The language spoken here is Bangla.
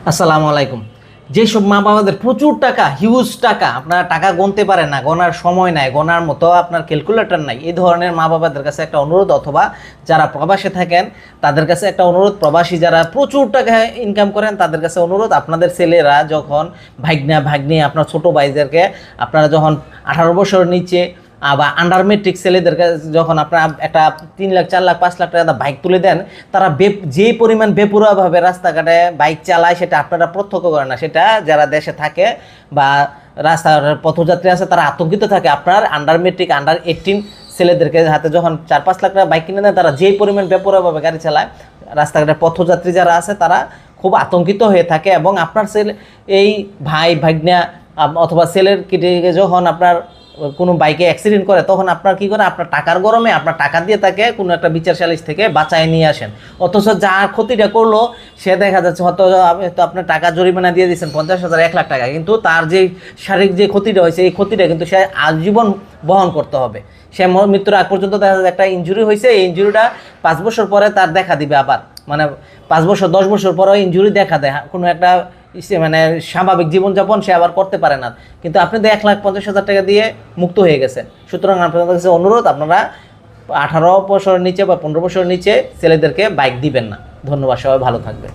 আসসালামু আলাইকুম। যেসব মা বাবাদের প্রচুর টাকা, হিউজ টাকা, আপনারা টাকা গুনতে পারেন না, গোনার সময় নাই, গোনার মতো আপনার ক্যালকুলেটর নাই, এই ধরনের মা বাবাদের কাছে একটা অনুরোধ, অথবা যারা প্রবাসে থাকেন তাদের কাছে একটা অনুরোধ, প্রবাসী যারা প্রচুর টাকা ইনকাম করেন তাদের কাছে অনুরোধ, আপনাদের ছেলেরা যখন ভাগ্নি আপনার ছোটো ভাইদেরকে আপনারা যখন 18 বছর নিচে বা আন্ডার মেট্রিক ছেলেদের কাছে যখন আপনারা একটা 3 লাখ 4 লাখ 5 লাখ টাকা বাইক তুলে দেন, তারা যে পরিমাণ বেপরোয়াভাবে রাস্তাঘাটে বাইক চালায় সেটা আপনারা প্রত্যক্ষ করেন না। সেটা যারা দেশে থাকে বা রাস্তার পথযাত্রী আছে তারা আতঙ্কিত থাকে। আপনার আন্ডার মেট্রিক, আন্ডার 18 ছেলেদেরকে হাতে যখন 4-5 লাখ টাকা বাইক কিনে দেন, তারা যেই পরিমাণ বেপরোয়াভাবে গাড়ি চালায়, রাস্তাঘাটের পথযাত্রী যারা আছে তারা খুব আতঙ্কিত হয়ে থাকে। এবং আপনার ছেলে, এই ভাই ভাগ্না অথবা ছেলের কিটে যখন আপনার কোনো বাইকে অ্যাক্সিডেন্ট করে, তখন আপনার কী করে, আপনার টাকার গরমে আপনার টাকা দিয়ে তাকে কোনো একটা বিচার সালিশ থেকে বাঁচায় নিয়ে আসেন। অথচ যার ক্ষতিটা করলো সে দেখা যাচ্ছে হয়তো আপনার টাকা জরিমানা দিয়ে দিচ্ছেন 50,000 1 লাখ টাকা, কিন্তু তার যে শারীরিক যে ক্ষতিটা হয়েছে এই ক্ষতিটা কিন্তু সে আজীবন বহন করতে হবে। সে মৃত্যুর আগ পর্যন্ত দেখা যাচ্ছে একটা ইনজুরি হয়েছে, এই ইনজুরিটা 5 বছর পরে তার দেখা দিবে আবার, মানে 5 বছর 10 বছর পরেও ইনজুরি দেখা দেয়, কোনো একটা মানে স্বাভাবিক জীবনযাপন সে আবার করতে পারে না। কিন্তু আপনি তো 1,50,000 টাকা দিয়ে মুক্ত হয়ে গেছেন। সুতরাং আপনাদের কাছে অনুরোধ, আপনারা 18 বছরের নিচে বা 15 বছরের নিচে ছেলেদেরকে বাইক দিবেন না। ধন্যবাদ, সবাই ভালো থাকবেন।